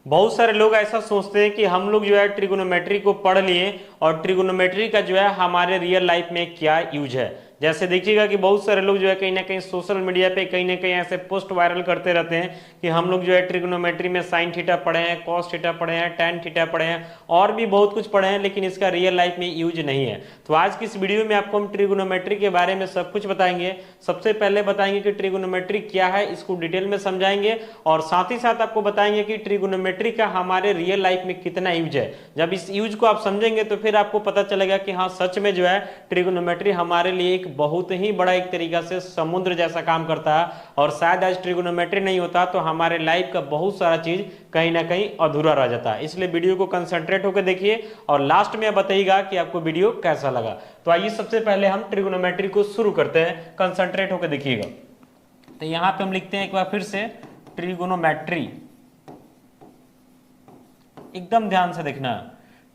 बहुत सारे लोग ऐसा सोचते हैं कि हम लोग जो है ट्रिगोनोमेट्री को पढ़ लिए और ट्रिगोनोमेट्री का जो है हमारे रियल लाइफ में क्या यूज है। जैसे देखिएगा कि बहुत सारे लोग जो है कहीं ना कहीं सोशल मीडिया पे कहीं ना कहीं ऐसे पोस्ट वायरल करते रहते हैं कि हम लोग जो है ट्रिगोनोमेट्री में साइन थीटा पढ़े हैं, कॉस थीटा पढ़े हैं, टैन थीटा पढ़े हैं और भी बहुत कुछ पढ़े हैं, लेकिन इसका रियल लाइफ में यूज नहीं है। तो आज की इस वीडियो में आपको हम ट्रिगोनोमेट्री के बारे में सब कुछ बताएंगे। सबसे पहले बताएंगे कि ट्रिगोनोमेट्री क्या है, इसको डिटेल में समझाएंगे और साथ ही साथ आपको बताएंगे कि ट्रिगोनोमेट्री का हमारे रियल लाइफ में कितना यूज है। जब इस यूज को आप समझेंगे तो फिर आपको पता चलेगा कि हाँ सच में जो है ट्रिगोनोमेट्री हमारे लिए एक बहुत ही बड़ा एक तरीका से समुद्र जैसा काम करता है और शायद आज ट्रिगोनोमेट्री नहीं होता तो हमारे लाइफ का बहुत सारा चीज कहीं ना कहीं अधूरा रह जाता है। इसलिए वीडियो को कंसंट्रेट होकर देखिए और लास्ट में बताइएगा कि आपको वीडियो कैसा लगा। तो आइए सबसे पहले हम ट्रिगोनोमेट्री को शुरू करते हैं, कंसंट्रेट होकर देखिएगा। तो यहां पे हम लिखते हैं एक बार फिर से ट्रिगोनोमेट्री, एकदम ध्यान से देखना।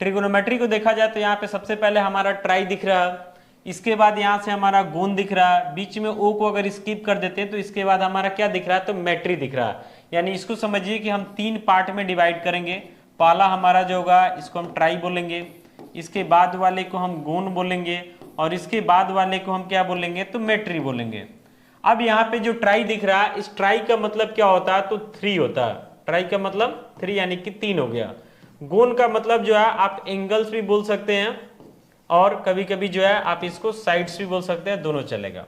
ट्रिगोनोमेट्री को देखा जाए तो यहाँ पे सबसे पहले हमारा ट्राई दिख रहा है, इसके बाद यहाँ से हमारा गोन दिख रहा है, बीच में ओ को अगर स्किप कर देते हैं तो इसके बाद हमारा क्या दिख रहा है, तो मेट्री दिख रहा है। यानी इसको समझिए कि हम तीन पार्ट में डिवाइड करेंगे। पहला हमारा जो होगा इसको हम ट्राई बोलेंगे, इसके बाद वाले को हम गोन बोलेंगे और इसके बाद वाले को हम क्या बोलेंगे, तो मेट्री बोलेंगे। अब यहाँ पे जो ट्राई दिख रहा है, इस ट्राई का मतलब क्या होता है, तो 3 होता है। ट्राई का मतलब 3 यानी कि 3 हो गया। गोन का मतलब जो है आप एंगल्स भी बोल सकते हैं और कभी कभी जो है आप इसको साइड्स भी बोल सकते हैं, दोनों चलेगा।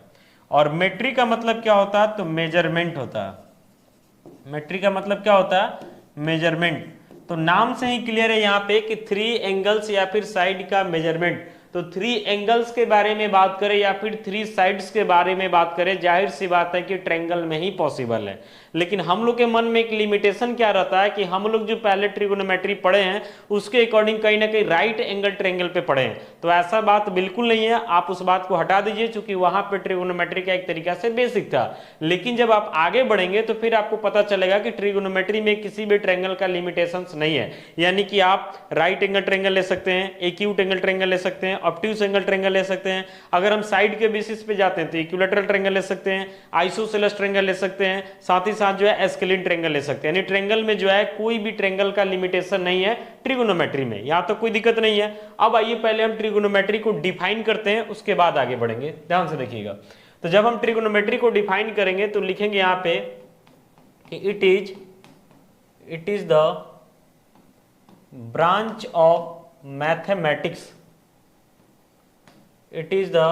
और मेट्री का मतलब क्या होता है, तो मेजरमेंट होता है। मेट्री का मतलब क्या होता है, मेजरमेंट। तो नाम से ही क्लियर है यहाँ पे कि 3 एंगल्स या फिर साइड का मेजरमेंट। तो 3 एंगल्स के बारे में बात करें या फिर 3 साइड्स के बारे में बात करें, जाहिर सी बात है कि ट्रायंगल में ही पॉसिबल है। लेकिन हम लोग के मन में एक लिमिटेशन क्या रहता है कि हम लोग जो पहले ट्रिगोनोमेट्री पढ़े हैं उसके अकॉर्डिंग कहीं ना कहीं राइट एंगल ट्रायंगल पे पढ़े हैं। तो ऐसा बात बिल्कुल नहीं है, आप उस बात को हटा दीजिए, क्योंकि वहां पे ट्रिगोनोमेट्री का एक तरीका से बेसिक था। लेकिन जब आप आगे बढ़ेंगे तो फिर आपको पता चलेगा कि ट्रिगोनोमेट्री में किसी भी ट्रायंगल का लिमिटेशन नहीं है। यानी कि आप राइट एंगल ट्रायंगल ले सकते हैं, एक्यूट एंगल ट्रायंगल ले सकते हैं, ऑब्ट्यूज एंगल ट्रायंगल ले सकते हैं। अगर हम साइड के बेसिस पे जाते हैं तो इक्विलैटरल ट्रायंगल ले सकते हैं, आइसोसेलेस ट्रायंगल ले सकते हैं, साथ ही साथ जो है एस्केलिन ट्रायंगल ले सकते हैं। यानी ट्रायंगल में जो है कोई भी ट्रायंगल का लिमिटेशन नहीं है ट्रिगोनोमेट्री में, यहां तो कोई दिक्कत नहीं है। अब आइए पहले हम ट्रिगोनोमेट्री को डिफाइन करते हैं, उसके बाद आगे बढ़ेंगे। ध्यान से देखिएगा। तो जब हम ट्रिगोनोमेट्री को डिफाइन करेंगे तो लिखेंगे यहां पे कि it is the branch of mathematics, it is the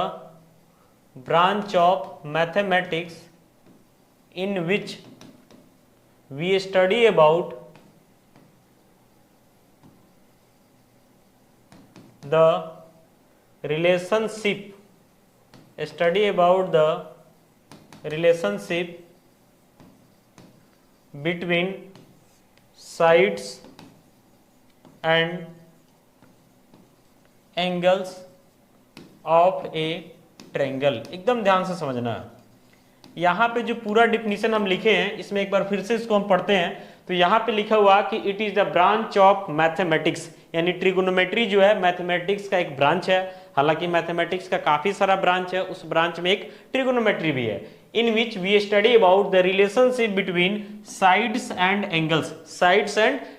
branch of mathematics in which we study about the relationship between sides and angles of a triangle. एकदम ध्यान से समझना। यहां पे जो पूरा डिफिनीशन हम लिखे हैं इसमें एक बार फिर से इसको हम पढ़ते हैं। तो यहां पे लिखा हुआ कि it is the branch of mathematics, यानी ट्रिगोनोमेट्री जो है मैथमेटिक्स का एक ब्रांच है। हालांकि मैथमेटिक्स का काफी सारा ब्रांच है, उस ब्रांच में एक ट्रिगोनोमेट्री भी है। In which we study about the relationship between sides and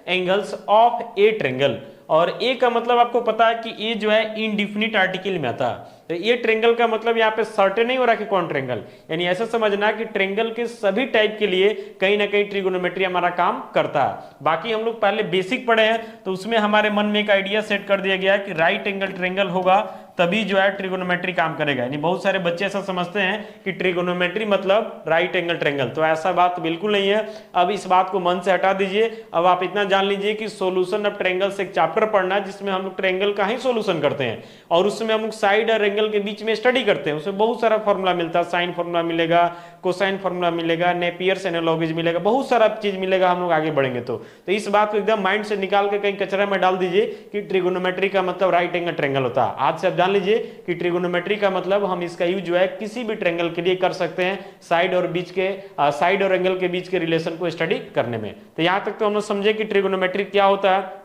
angles of a triangle. और ए का मतलब आपको पता है कि ए जो है इनडिफिनिट आर्टिकल में आता है। तो ये ट्रायंगल का मतलब यहाँ पे सर्टेन नहीं हो रहा कि कौन ट्रायंगल, यानी ऐसा समझना कि ट्रायंगल के सभी टाइप के लिए कहीं ना कहीं ट्रिगोनोमेट्री हमारा काम करता है। बाकी हम लोग पहले बेसिक पढ़े हैं तो उसमें हमारे मन में एक आइडिया सेट कर दिया गया कि राइट एंगल ट्रायंगल होगा तभी जो है ट्रिगोनोमेट्री काम करेगा। यानी बहुत सारे बच्चे ऐसा समझते हैं कि ट्रिगोनोमेट्री मतलब राइट एंगल ट्रायंगल, तो ऐसा बात बिल्कुल नहीं है। अब इस बात को मन से हटा दीजिए। अब आप इतना जान लीजिए कि सोल्यूशन ऑफ ट्रायंगल से एक चैप्टर पढ़ना है जिसमें हम लोग ट्रायंगल का ही सोल्यूशन करते हैं और उसमें हम लोग साइड और एंगल के बीच में स्टडी करते हैं। उसमें बहुत सारा फॉर्मूला मिलता है, साइन फॉर्मूला मिलेगा, कोसाइन फॉर्मूला मिलेगा, नेपियर्स एनालॉजीज मिलेगा, बहुत सारा चीज मिलेगा हम लोग आगे बढ़ेंगे तो इस बात को एकदम माइंड से निकाल के कहीं कचरा में डाल दीजिए कि ट्रिगोनोमेट्री का मतलब राइट एंगल ट्रायंगल होता है। आज से आप जान लीजिए कि ट्रिगोनोमेट्री का मतलब हम इसका यूज जो है किसी भी ट्रायंगल के लिए कर सकते हैं, साइड और एंगल के बीच के रिलेशन को स्टडी करने में। तो यहां तक तो हम लोग समझे कि ट्रिगोनोमेट्री क्या होता है।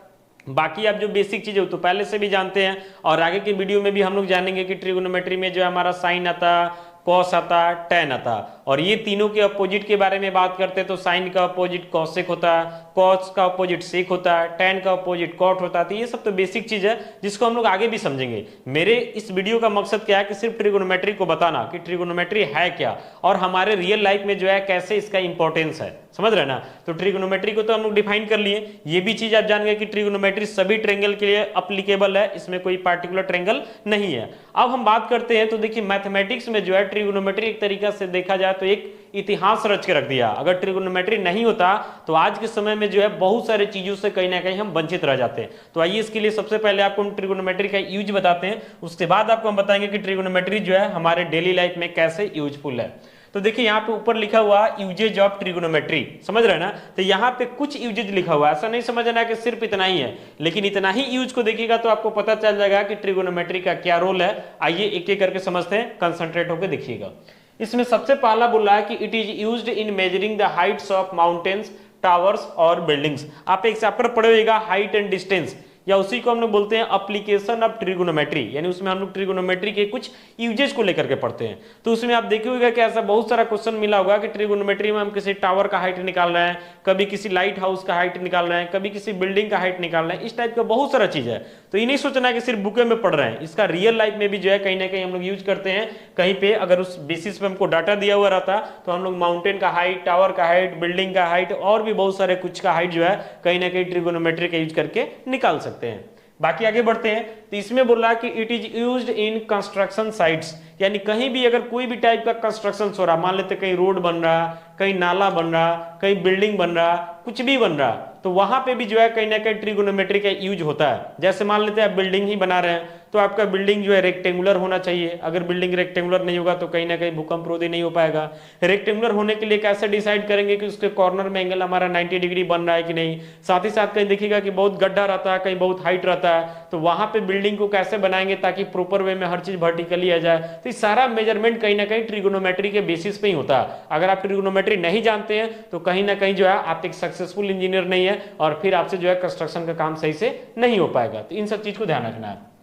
बाकी आप जो बेसिक चीजें हो तो पहले से भी जानते हैं और आगे के वीडियो में भी हम लोग जानेंगे कि ट्रिगोनोमेट्री में जो हमारा साइन आता है, कॉस आता, टेन आता। और ये तीनों के अपोजिट के बारे में बात करते हैं तो साइन का अपोजिट कॉसेक होता है, कॉस का अपोजिट सेक होता है, टेन का अपोजिट कॉट होता है। तो ये सब तो बेसिक चीज है जिसको हम लोग आगे भी समझेंगे। मेरे इस वीडियो का मकसद क्या है कि सिर्फ ट्रिगोनोमेट्री को बताना कि ट्रिगोनोमेट्री है क्या और हमारे रियल लाइफ में जो है कैसे इसका इंपॉर्टेंस है, समझ रहे ना। तो ट्रिगोनोमेट्री को तो हम लोग डिफाइन कर लिए, ये भी चीज आप जान गए कि ट्रिगोनोमेट्री सभी ट्रायंगल के लिए एप्लीकेबल है, इसमें कोई पार्टिकुलर ट्रायंगल नहीं है। अब हम बात करते हैं तो देखिए मैथमेटिक्स में जो है ट्रिगोनोमेट्री एक तरीका से देखा जाए तो एक इतिहास रच के रख दिया। अगर ट्रिगोनोमेट्री नहीं होता तो आज के समय में जो है बहुत सारे चीजों से कहीं ना कहीं हम वंचित रह जाते हैं। तो आइए इसके लिए सबसे पहले आपको हम ट्रिगोनोमेट्री का यूज बताते हैं, उसके बाद आपको हम बताएंगे कि ट्रिगोनोमेट्री जो है हमारे डेली लाइफ में कैसे यूजफुल है। तो देखिए यहाँ पे ऊपर लिखा हुआ यूजेज ऑफ ट्रिगोनोमेट्री, समझ रहे हैं ना। तो यहाँ पे कुछ यूजेज लिखा हुआ है, ऐसा नहीं समझना कि सिर्फ इतना ही है, लेकिन इतना ही यूज को देखिएगा तो आपको पता चल जाएगा कि ट्रिगोनोमेट्री का क्या रोल है। आइए एक एक करके समझते हैं, कंसंट्रेट होकर देखिएगा। इसमें सबसे पहला बोला है कि it is used in measuring the Heights of mountains, towers और बिल्डिंग्स। आप एक चैप्टर पढ़े होगा हाइट एंड डिस्टेंस, या उसी को हम लोग बोलते हैं एप्लीकेशन ऑफ ट्रिगोनोमेट्री, यानी उसमें हम लोग ट्रिगोनोमेट्री के कुछ यूजेज को लेकर के पढ़ते हैं। तो उसमें आप देखिएगा कि ऐसा बहुत सारा क्वेश्चन मिला होगा कि ट्रिगोनोमेट्री में हम किसी टावर का हाइट निकाल रहे हैं, कभी किसी लाइट हाउस का हाइट निकाल रहे हैं, कभी किसी बिल्डिंग का हाइट निकाल रहे हैं, इस टाइप का बहुत सारा चीज है। तो ये नहीं सोचना कि सिर्फ बुके में पढ़ रहे हैं, इसका रियल लाइफ में भी जो है कहीं ना कहीं हम लोग यूज करते हैं। कहीं पे अगर उस बेसिस पे हमको डाटा दिया हुआ रहता तो हम लोग माउंटेन का हाइट, टावर का हाइट, बिल्डिंग का हाइट और भी बहुत सारे कुछ का हाइट जो है कहीं ना कहीं ट्रिगोनोमेट्री का यूज करके निकाल सकते हैं। बाकी आगे बढ़ते हैं तो इसमें बोल रहा है कि it is used in construction sites, यानी कहीं भी अगर कोई भी टाइप का कंस्ट्रक्शन हो रहा, मान लेते कहीं रोड बन रहा, कहीं नाला बन रहा, कहीं बिल्डिंग बन रहा, कुछ भी बन रहा, तो वहां पे भी जो है कहीं ना कहीं ट्रिगोनोमेट्री का यूज होता है। जैसे मान लेते हैं आप बिल्डिंग ही बना रहे हैं तो आपका बिल्डिंग जो है रेक्टेंगुलर होना चाहिए। अगर बिल्डिंग रेक्टेंगुलर नहीं होगा तो कहीं ना कहीं भूकंप रोधी नहीं हो पाएगा। रेक्टेंगुलर होने के लिए कैसे डिसाइड करेंगे कि उसके कॉर्नर में एंगल हमारा 90 डिग्री बन रहा है कि नहीं। साथ ही साथ कहीं देखिएगा कि बहुत गड्ढा रहता है, कहीं बहुत हाइट रहता है, तो वहां पे बिल्डिंग को कैसे बनाएंगे ताकि प्रॉपर वे में हर चीज वर्टिकली आ जाए। तो सारा मेजरमेंट कहीं ना कहीं ट्रिगोनोमेट्री के बेसिस पे ही होता है। अगर आप ट्रिगोनोमेट्री नहीं जानते हैं तो कहीं ना कहीं जो है आप एक सक्सेसफुल इंजीनियर नहीं है और फिर आपसे जो है कंस्ट्रक्शन का काम सही से नहीं हो पाएगा। तो इन सब चीज को ध्यान रखना है।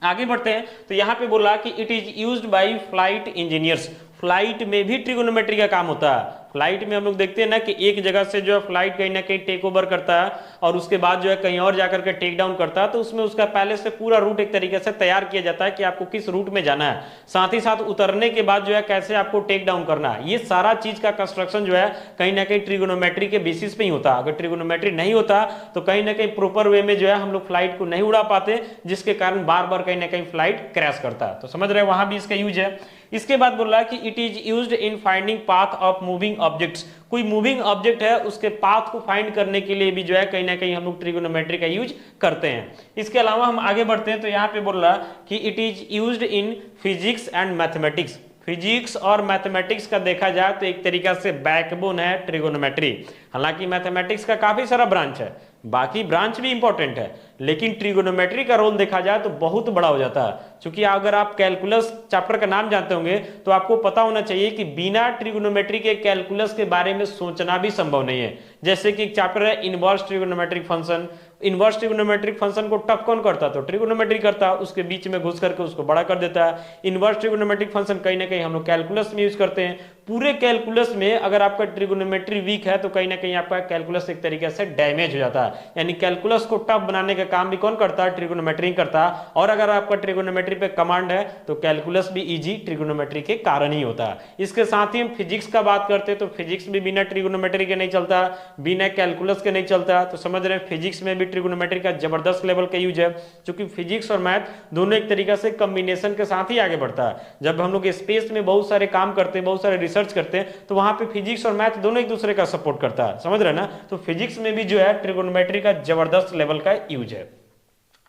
आगे बढ़ते हैं तो यहाँ पे बोला कि it is used by flight engineers. Flight में भी ट्रिगोनोमेट्री का काम होता है। फ्लाइट में हम लोग देखते हैं ना कि एक जगह से जो है फ्लाइट कहीं ना कहीं टेक ओवर करता है और उसके बाद जो है कहीं और जाकर के टेक डाउन करता है, तो उसमें उसका पहले से पूरा रूट एक तरीके से तैयार किया जाता है कि आपको किस रूट में जाना है, साथ ही साथ उतरने के बाद जो है कैसे आपको टेक डाउन करना है। ये सारा चीज का कंस्ट्रक्शन जो है कहीं ना कहीं ट्रिगोनोमेट्री के बेसिस पे ही होता है। अगर ट्रिगोनोमेट्री नहीं होता तो कहीं ना कहीं प्रॉपर वे में जो है हम लोग फ्लाइट को नहीं उड़ा पाते, जिसके कारण बार बार कहीं ना कहीं फ्लाइट क्रैश करता है। तो समझ रहे हैं, वहां भी इसका यूज है। इसके बाद बोल रहा है कि it is used in finding path of moving objects. कोई मूविंग ऑब्जेक्ट है उसके पाथ को फाइंड करने के लिए भी जो है कहीं ना कहीं हम लोग ट्रिगोनोमेट्री का यूज करते हैं। इसके अलावा हम आगे बढ़ते हैं तो यहाँ पे बोल रहा है कि it is used in physics and mathematics. Physics और मैथमेटिक्स का देखा जाए तो एक तरीका से बैकबोन है ट्रिगोनोमेट्री। हालांकि मैथमेटिक्स का काफी सारा ब्रांच है, बाकी ब्रांच भी इंपॉर्टेंट है, लेकिन ट्रिगोनोमेट्री का रोल देखा जाए तो बहुत बड़ा हो जाता है। क्योंकि अगर आप कैलकुलस चैप्टर का नाम जानते होंगे तो आपको पता होना चाहिए कि बिना ट्रिगोनोमेट्री के कैलकुलस के बारे में सोचना भी संभव नहीं है। जैसे कि एक चैप्टर है inverse trigonometric function. Inverse trigonometric function को टफ कौन करता है? तो ट्रिगोनोमेट्री करता है, उसके बीच में घुस करके उसको बड़ा कर देता है। इनवर्स ट्रिगोनोमेट्रिक फंक्शन कहीं ना कहीं हम लोग कैलकुलस में यूज करते हैं। पूरे कैलकुलस में अगर आपका ट्रिगोनोमेट्री वीक है तो कहीं ना कहीं आपका कैलकुलस एक तरीके से डैमेज हो जाता है। यानी कैलकुलस को टफ बनाने का काम भी कौन करता है? ट्रिगोनोमेट्री करता है। और अगर आपका ट्रिगोनोमेट्री पे कमांड है तो कैलकुलस भी इजी ट्रिगोनोमेट्री के कारण ही होता है। इसके साथ ही हम फिजिक्स का बात करते हैं तो फिजिक्स भी बिना ट्रिगोनोमेट्री के नहीं चलता, बिना कैलकुलस के नहीं चलता। तो समझ रहे हैं फिजिक्स में भी ट्रिगोनोमेट्री का जबरदस्त लेवल का यूज है, क्योंकि फिजिक्स और मैथ दोनों एक तरीके से कॉम्बिनेशन के साथ ही आगे बढ़ता है। जब हम लोग स्पेस में बहुत सारे काम करते हैं, बहुत सारे रिसर्च करते हैं, तो वहां पे फिजिक्स और मैथ दोनों एक दूसरे का सपोर्ट करता है। समझ रहे हैं ना? तो फिजिक्स में भी जो है ट्रिगोनोमेट्री का जबरदस्त लेवल का यूज है।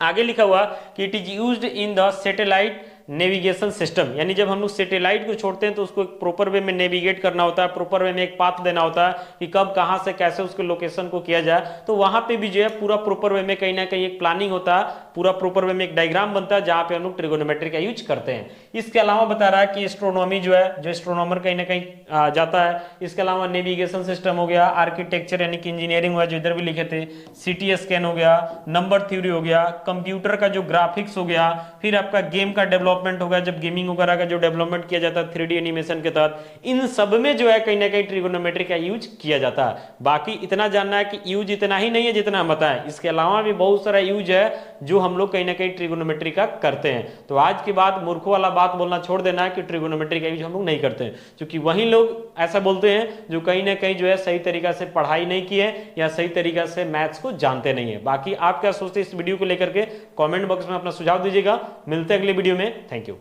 आगे लिखा हुआ कि it is used in the satellite navigation system. यानी जब हम लोग सैटेलाइट को छोड़ते हैं तो उसको एक प्रॉपर वे में नेविगेट करना होता है, प्रॉपर वे में एक पाथ देना होता है कि कब कहां से कैसे उसके लोकेशन को किया जाए। तो वहां पे भी जो है पूरा प्रॉपर वे में कहीं ना कहीं एक प्लानिंग होता है, पूरा प्रॉपर वे में एक डायग्राम बनता है जहां पे हम लोग ट्रिगोनोमेट्री का यूज करते हैं। इसके अलावा बता रहा है कि एस्ट्रोनॉमी जो है, जो एस्ट्रोनॉमर कहीं ना कहीं जाता है। इसके अलावा नेविगेशन सिस्टम हो गया, आर्किटेक्चर यानी कि इंजीनियरिंग हुआ जो इधर भी लिखे थे, सिटी स्कैन हो गया, नंबर थ्योरी हो गया, कंप्यूटर का जो ग्राफिक्स हो गया, फिर आपका गेम का डेवलपमेंट हो गया, जब गेमिंग वगैरह का जो डेवलपमेंट किया जाता है 3D एनिमेशन के तहत, इन सब में जो है कहीं ना कहीं ट्रिगोनोमेट्री का यूज किया जाता है। बाकी इतना जानना है कि यूज इतना ही नहीं है जितना हम बताएं, इसके अलावा भी बहुत सारा यूज है जो हम लोग कहीं ना कहीं ट्रिगोनोमेट्री का करते हैं। तो आज के बाद मूर्खों वाला बात बोलना छोड़ देना है कि ट्रिगोनोमेट्री का यूज हम लोग नहीं करते हैं, क्योंकि वही लोग ऐसा बोलते हैं जो कहीं ना कहीं जो है सही तरीका से पढ़ाई नहीं की है या सही तरीका से मैथ्स को जानते नहीं है। बाकी आप क्या सोचते हैं इस वीडियो को लेकर के कमेंट बॉक्स में अपना सुझाव दीजिएगा। मिलते हैं अगले वीडियो में। Thank you.